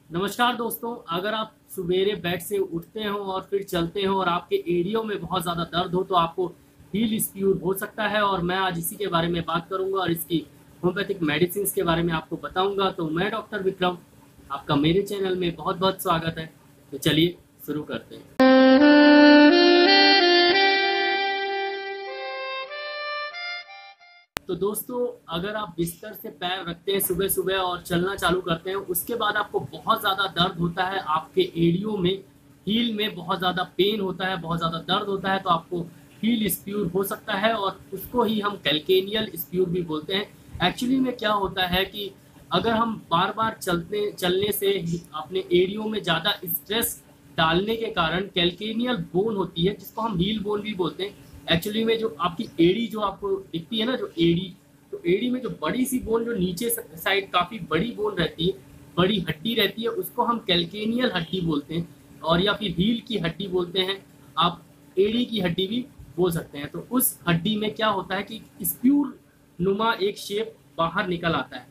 नमस्कार दोस्तों, अगर आप सवेरे बेड से उठते हो और फिर चलते हो और आपके एड़ियों में बहुत ज़्यादा दर्द हो तो आपको हील स्प्यूर हो सकता है। और मैं आज इसी के बारे में बात करूंगा और इसकी होम्योपैथिक मेडिसिन के बारे में आपको बताऊंगा। तो मैं डॉक्टर विक्रम, आपका मेरे चैनल में बहुत बहुत स्वागत है। तो चलिए शुरू करते हैं। तो दोस्तों, अगर आप बिस्तर से पैर रखते हैं सुबह सुबह और चलना चालू करते हैं, उसके बाद आपको बहुत ज़्यादा दर्द होता है आपके एड़ियों में, हील में बहुत ज़्यादा पेन होता है, बहुत ज़्यादा दर्द होता है, तो आपको हील स्प्यूर हो सकता है और उसको ही हम कैल्केनियल स्प्यूर भी बोलते हैं। एक्चुअली में क्या होता है कि अगर हम बार बार चलने से अपने एड़ियों में ज़्यादा स्ट्रेस डालने के कारण कैल्केनियल बोन होती है, जिसको हम हील बोन भी बोलते हैं। एक्चुअली में जो आपकी एड़ी जो आपको दिखती है ना, जो एड़ी, तो एड़ी में जो बड़ी सी बोन, जो नीचे साइड काफी बड़ी बोन रहती है, बड़ी हड्डी रहती है, उसको हम कैल्केनियल हड्डी बोलते हैं, और या फिर हील की हड्डी बोलते हैं। आप एड़ी की हड्डी भी बोल सकते हैं। तो उस हड्डी में क्या होता है कि स्प्यूर नुमा एक शेप बाहर निकल आता है।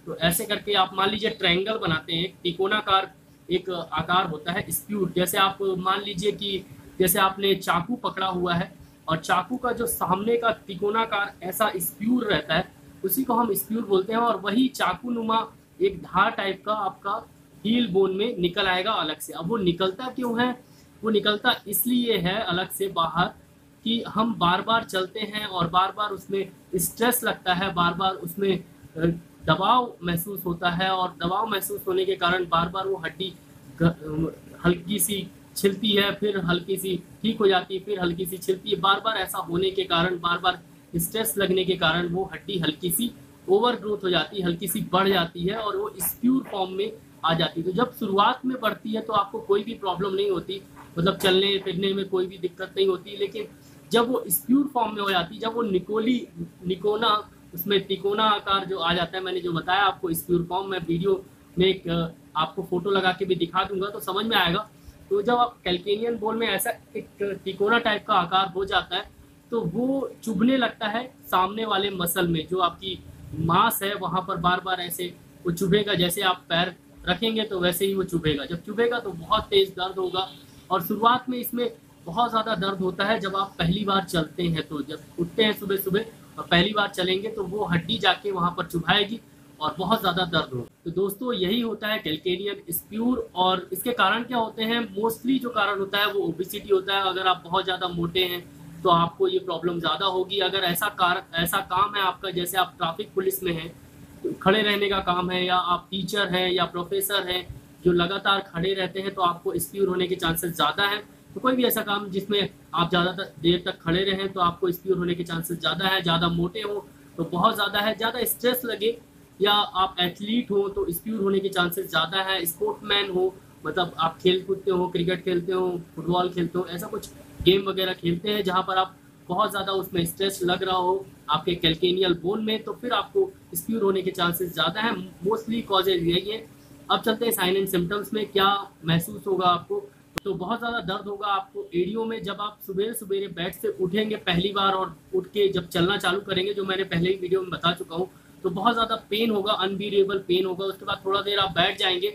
तो ऐसे करके आप मान लीजिए ट्रायंगल बनाते हैं, एक तिकोनाकार एक आकार होता है स्प्यूर। जैसे आप मान लीजिए कि जैसे आपने चाकू पकड़ा हुआ है और चाकू का जो सामने का तिकोनाकार ऐसा स्प्यूर रहता है, उसी को हम स्प्यूर बोलते हैं। और वही चाकू नुमा एक धार टाइप का आपका हील बोन में निकल आएगा अलग से। अब वो निकलता क्यों है? वो निकलता इसलिए है अलग से बाहर कि हम बार बार चलते हैं और बार बार उसमें स्ट्रेस लगता है, बार बार उसमें दबाव महसूस होता है, और दबाव महसूस होने के कारण बार बार वो हड्डी हल्की सी छिलती है, फिर हल्की सी ठीक हो जाती है, फिर हल्की सी छिलती है। बार बार ऐसा होने के कारण, बार बार स्ट्रेस लगने के कारण वो हड्डी हल्की सी ओवर ग्रोथ हो जाती है, हल्की सी बढ़ जाती है और वो स्प्यूर फॉर्म में आ जाती है। तो जब शुरुआत में बढ़ती है तो आपको कोई भी प्रॉब्लम नहीं होती, मतलब चलने फिरने में कोई भी दिक्कत नहीं होती। लेकिन जब वो स्प्यूर फॉर्म में हो जाती है, जब वो निकोना, उसमें तिकोना आकार जो आ जाता है, मैंने जो बताया आपको स्प्यूर फॉर्म, में वीडियो में एक आपको फोटो लगा के भी दिखा दूंगा तो समझ में आएगा। तो जब आप कैल्केनियन बोन में ऐसा एक तिकोना टाइप का आकार हो जाता है तो वो चुभने लगता है सामने वाले मसल में, जो आपकी मांस है वहां पर बार बार ऐसे वो चुभेगा। जैसे आप पैर रखेंगे तो वैसे ही वो चुभेगा। जब चुभेगा तो बहुत तेज दर्द होगा, और शुरुआत में इसमें बहुत ज़्यादा दर्द होता है जब आप पहली बार चलते हैं। तो जब उठते हैं सुबह सुबह और पहली बार चलेंगे तो वो हड्डी जाके वहां पर चुभाएगी और बहुत ज़्यादा दर्द हो। तो दोस्तों, यही होता है कैल्केनियन स्प्यूर। और इसके कारण क्या होते हैं? मोस्टली जो कारण होता है वो ओबेसिटी होता है। अगर आप बहुत ज़्यादा मोटे हैं तो आपको ये प्रॉब्लम ज़्यादा होगी। अगर ऐसा काम है आपका, जैसे आप ट्रैफिक पुलिस में हैं, तो खड़े रहने का काम है, या आप टीचर हैं या प्रोफेसर हैं जो लगातार खड़े रहते हैं, तो आपको स्प्यूर होने के चांसेस ज़्यादा हैं। तो कोई भी ऐसा काम जिसमें आप ज़्यादा देर तक खड़े रहें तो आपको स्प्यूर होने के चांसेस ज़्यादा है। ज़्यादा मोटे हो तो बहुत ज़्यादा है, ज़्यादा स्ट्रेस लगे, या आप एथलीट हो तो स्प्यूर होने के चांसेस ज़्यादा है। स्पोर्टमैन हो, मतलब आप खेल कूदते हो, क्रिकेट खेलते हो, फुटबॉल खेलते हो, ऐसा कुछ गेम वगैरह खेलते हैं जहाँ पर आप बहुत ज़्यादा उसमें स्ट्रेस लग रहा हो आपके कैल्केनियल बोन में, तो फिर आपको स्प्यूर होने के चांसेस ज़्यादा है। मोस्टली कॉजेज यही है। अब चलते हैं साइन एंड सिम्टम्स में। क्या महसूस होगा आपको? तो बहुत ज़्यादा दर्द होगा आपको एड़ियों में जब आप सुबह सुबह बेड से उठेंगे पहली बार, और उठ के जब चलना चालू करेंगे, जो मैंने पहले ही वीडियो में बता चुका हूँ। तो बहुत ज़्यादा पेन होगा, अनबियरेबल पेन होगा। उसके बाद थोड़ा देर आप बैठ जाएंगे,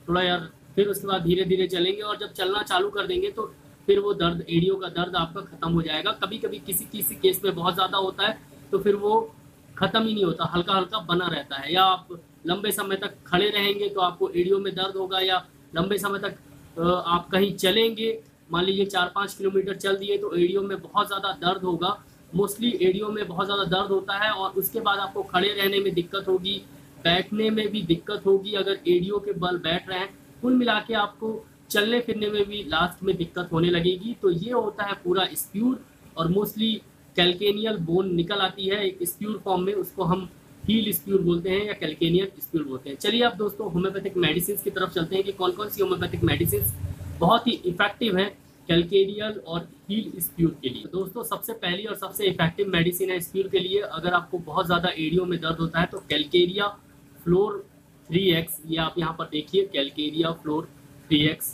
थोड़ा यार, फिर उसके बाद धीरे धीरे चलेंगे, और जब चलना चालू कर देंगे तो फिर वो दर्द, एड़ियों का दर्द आपका खत्म हो जाएगा। कभी कभी किसी किसी केस में बहुत ज़्यादा होता है तो फिर वो खत्म ही नहीं होता, हल्का हल्का बना रहता है। या आप लंबे समय तक खड़े रहेंगे तो आपको एड़ियों में दर्द होगा, या लंबे समय तक आप कहीं चलेंगे, मान लीजिए 4-5 किलोमीटर चल दिए, तो एड़ियों में बहुत ज़्यादा दर्द होगा। मोस्टली एड़ियों में बहुत ज़्यादा दर्द होता है, और उसके बाद आपको खड़े रहने में दिक्कत होगी, बैठने में भी दिक्कत होगी अगर एड़ियों के बल बैठ रहे हैं। कुल मिला के आपको चलने फिरने में भी लास्ट में दिक्कत होने लगेगी। तो ये होता है पूरा स्प्यूर, और मोस्टली कैल्केनियल बोन निकल आती है एक स्प्यूर फॉर्म में, उसको हम हील स्प्यूर बोलते हैं या कैल्केनियल स्प्यूर बोलते हैं। चलिए अब दोस्तों होम्योपैथिक मेडिसिन की तरफ चलते हैं कि कौन कौन सी होम्योपैथिक मेडिसिन बहुत ही इफेक्टिव है कैल्केनियल और हील स्प्यूर के लिए। दोस्तों, सबसे पहली और सबसे इफेक्टिव मेडिसिन है स्प्यूर के लिए। अगर आपको बहुत ज़्यादा एड़ियों में दर्द होता है तो कैल्केरिया फ्लोर 3x, ये आप यहाँ पर देखिए, कैल्केरिया फ्लोर 3x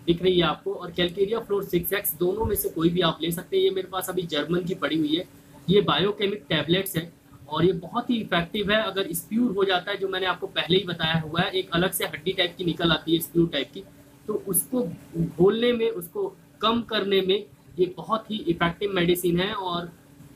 दिख रही है आपको, और कैल्केरिया फ्लोर 6x, दोनों में से कोई भी आप ले सकते हैं। ये मेरे पास अभी जर्मन की पड़ी हुई है। ये बायोकेमिक टैबलेट्स है, और ये बहुत ही इफेक्टिव है। अगर स्प्यूर हो जाता है, जो मैंने आपको पहले ही बताया हुआ है, एक अलग से हड्डी टाइप की निकल आती है स्प्यूर टाइप की, तो उसको घोलने में, उसको कम करने में ये बहुत ही इफेक्टिव मेडिसिन है। और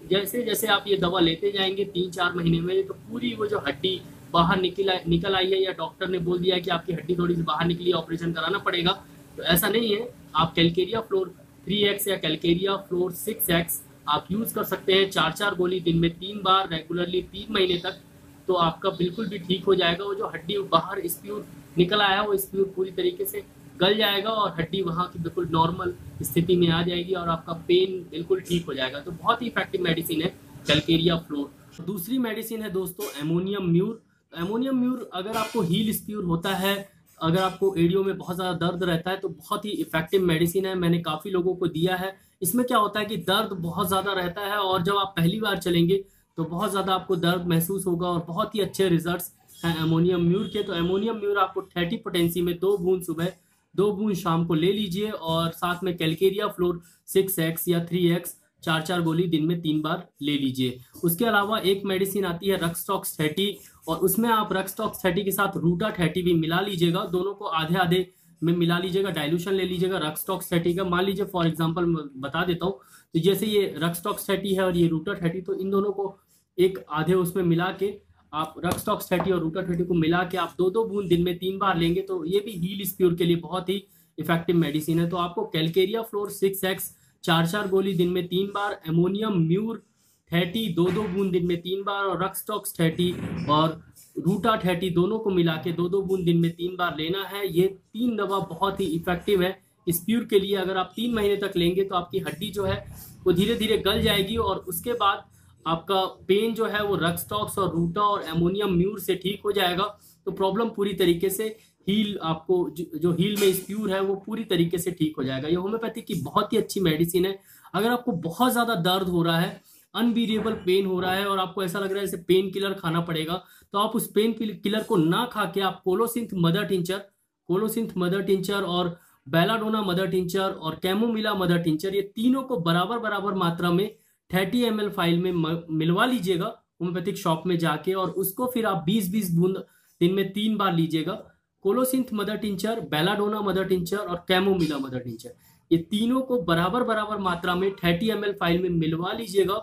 जैसे जैसे आप ये दवा लेते जाएंगे 3-4 महीने में, तो पूरी वो जो हड्डी बाहर निकल आई है, या डॉक्टर ने बोल दिया है कि आपकी हड्डी थोड़ी सी बाहर निकली है, ऑपरेशन कराना पड़ेगा, तो ऐसा नहीं है। आप कैलकेरिया फ्लोर 3x या कैलकेरिया फ्लोर 6x आप यूज़ कर सकते हैं 4-4 गोली दिन में 3 बार रेगुलरली 3 महीने तक, तो आपका बिल्कुल भी ठीक हो जाएगा। वो जो हड्डी बाहर स्प्यूर निकल आया है, वो स्प्यूर पूरी तरीके से गल जाएगा और हड्डी वहाँ की बिल्कुल नॉर्मल स्थिति में आ जाएगी और आपका पेन बिल्कुल ठीक हो जाएगा। तो बहुत ही इफेक्टिव मेडिसिन है कैलकेरिया फ्लोर। दूसरी मेडिसिन है दोस्तों एमोनियम म्यूर। एमोनियम म्यूर अगर आपको हील स्प्यूर होता है, अगर आपको एडियो में बहुत ज़्यादा दर्द रहता है, तो बहुत ही इफेक्टिव मेडिसिन है। मैंने काफ़ी लोगों को दिया है। इसमें क्या होता है कि दर्द बहुत ज़्यादा रहता है और जब आप पहली बार चलेंगे तो बहुत ज़्यादा आपको दर्द महसूस होगा और बहुत ही अच्छे रिजल्ट्स हैं एमोनियम म्यूर के। तो एमोनियम म्यूर आपको 30 पोटेंसी में 2 बूंद सुबह 2 बूंद शाम को ले लीजिए और साथ में कैलकेरिया फ्लोर 6x या 3x 4-4 गोली दिन में 3 बार ले लीजिए। उसके अलावा एक मेडिसिन आती है रक्सटॉक्स 30 और उसमें आप रक्सटॉक्स 30 के साथ रूटा 30 भी मिला लीजिएगा। दोनों को आधे आधे में मिला लीजिएगा, डाइल्यूशन ले लीजिएगा रक्सटॉक्स 30 का। मान लीजिए फॉर एग्जांपल बता देता हूँ, तो जैसे ये रक्सटॉक्स 30 है और ये रूटा 30, तो इन दोनों को एक आधे उसमें मिला के आप रक्सटॉक्स 30 और रूटा 30 को मिला के आप 2-2 बूंद दिन में 3 बार लेंगे, तो ये भी हील स्प्यूर के लिए बहुत ही इफेक्टिव मेडिसिन है। तो आपको कैलकेरिया फ्लोर 6x 4-4 गोली दिन में 3 बार, एमोनियम म्यूर 30 2-2 बूंद दिन में 3 बार और रक्सटॉक्स 30 और रूटा 30 दोनों को मिला के 2-2 बूंद दिन में 3 बार लेना है। ये 3 दवा बहुत ही इफेक्टिव है स्प्यूर के लिए। अगर आप 3 महीने तक लेंगे तो आपकी हड्डी जो है वो धीरे धीरे गल जाएगी और उसके बाद आपका पेन जो है वो रक्सटॉक्स और रूटा और एमोनियम म्यूर से ठीक हो जाएगा। तो प्रॉब्लम पूरी तरीके से हील, आपको जो हील में स्प्यूर है वो पूरी तरीके से ठीक हो जाएगा। ये होम्योपैथी की बहुत ही अच्छी मेडिसिन है। अगर आपको बहुत ज़्यादा दर्द हो रहा है, अनबीरेबल पेन हो रहा है और आपको ऐसा लग रहा है जैसे पेन किलर खाना पड़ेगा, तो आप उस पेन किलर को ना खा के आप कोलोसिंथ मदर टिंचर और बेलाडोना मदर टिंचर और कैमोमिला मदर टिंचर, ये तीनों को बराबर बराबर मात्रा में 30 ml फाइल में मिलवा लीजिएगा होम्योपैथिक शॉप में जाके, और उसको फिर आप 20-20 बूंद दिन में 3 बार लीजिएगा। Colocynth mother tincture, belladonna mother tincture और कैमोमिला मदर टिंचर, ये तीनों को बराबर बराबर मात्रा में 30 ml फाइल में मिलवा लीजिएगा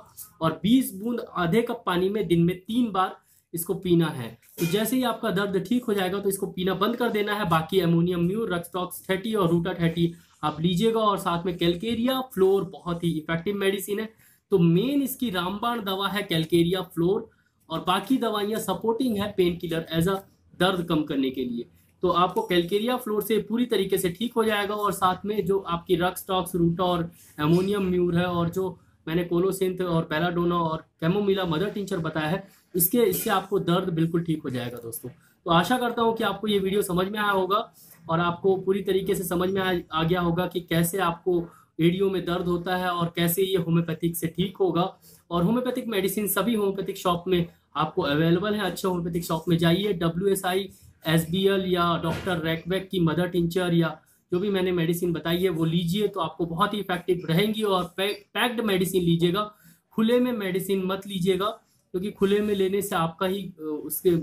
और 20 बूंद आधे कप पानी में दिन में 3 बार इसको पीना है। तो जैसे ही आपका दर्द ठीक हो जाएगा तो इसको पीना बंद कर देना है। बाकी एमोनियम म्यूर, रक्सटॉक्स 30 और रूटा 30 आप लीजिएगा और साथ में कैलकेरिया फ्लोर बहुत ही इफेक्टिव मेडिसिन है। तो मेन इसकी रामबाण दवा है कैलकेरिया फ्लोर और बाकी दवाइयाँ सपोर्टिंग है पेन किलर एज अ दर्द कम करने के लिए। तो आपको कैलकेरिया फ्लोर से पूरी तरीके से ठीक हो जाएगा और साथ में जो आपकी रक्सटॉक्स, रूटा और एमोनियम म्यूर है और जो मैंने कोलोसिंथ और बेलाडोना और कैमोमिला मदर टिंचर बताया है, इससे आपको दर्द बिल्कुल ठीक हो जाएगा दोस्तों। तो आशा करता हूँ कि आपको ये वीडियो समझ में आया होगा और आपको पूरी तरीके से समझ में आ गया होगा कि कैसे आपको एडियो में दर्द होता है और कैसे ये होम्योपैथिक से ठीक होगा। और होम्योपैथिक मेडिसिन सभी होम्योपैथिक शॉप में आपको अवेलेबल है। अच्छे होम्योपैथिक शॉप में जाइए, WSI, SBL या डॉक्टर रैकबैक की मदर टिंचर या जो भी मैंने मेडिसिन बताई है वो लीजिए, तो आपको बहुत ही इफेक्टिव रहेंगी। और पैक्ड मेडिसिन लीजिएगा, खुले में मेडिसिन मत लीजिएगा, क्योंकि खुले में लेने से आपका ही उसके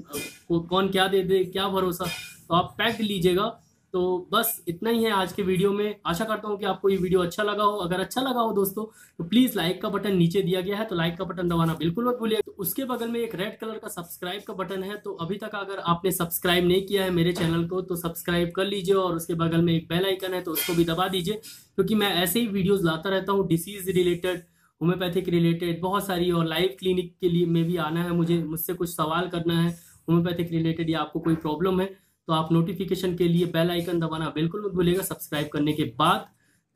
कौन क्या दे दे, क्या भरोसा। तो आप पैक्ड लीजिएगा। तो बस इतना ही है आज के वीडियो में। आशा करता हूँ कि आपको ये वीडियो अच्छा लगा हो। अगर अच्छा लगा हो दोस्तों तो प्लीज़ लाइक का बटन नीचे दिया गया है, तो लाइक का बटन दबाना बिल्कुल मत भूलिए। तो उसके बगल में एक रेड कलर का सब्सक्राइब का बटन है, तो अभी तक अगर आपने सब्सक्राइब नहीं किया है मेरे चैनल को तो सब्सक्राइब कर लीजिए और उसके बगल में एक बेल आइकन है तो उसको भी दबा दीजिए, क्योंकि मैं ऐसे ही वीडियोज़ लाता रहता हूँ डिसीज़ रिलेटेड, होम्योपैथिक रिलेटेड बहुत सारी। और लाइव क्लिनिक के लिए में भी आना है, मुझसे कुछ सवाल करना है होम्योपैथिक रिलेटेड या आपको कोई प्रॉब्लम है, तो आप नोटिफिकेशन के लिए बेल आइकन दबाना बिल्कुल मत भूलिएगा सब्सक्राइब करने के बाद।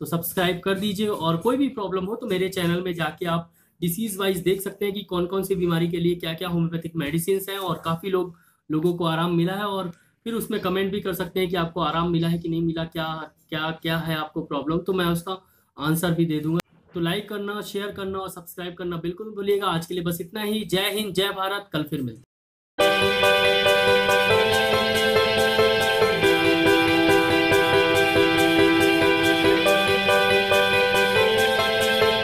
तो सब्सक्राइब कर दीजिए और कोई भी प्रॉब्लम हो तो मेरे चैनल में जाके आप डिसीज वाइज देख सकते हैं कि कौन कौन सी बीमारी के लिए क्या क्या होम्योपैथिक मेडिसिन हैं और काफ़ी लोगों को आराम मिला है। और फिर उसमें कमेंट भी कर सकते हैं कि आपको आराम मिला है कि नहीं मिला, क्या है आपको प्रॉब्लम, तो मैं उसका आंसर भी दे दूंगा। तो लाइक करना, शेयर करना और सब्सक्राइब करना बिल्कुल मत भूलिएगा। आज के लिए बस इतना ही। जय हिंद, जय भारत। कल फिर मिलते हैं।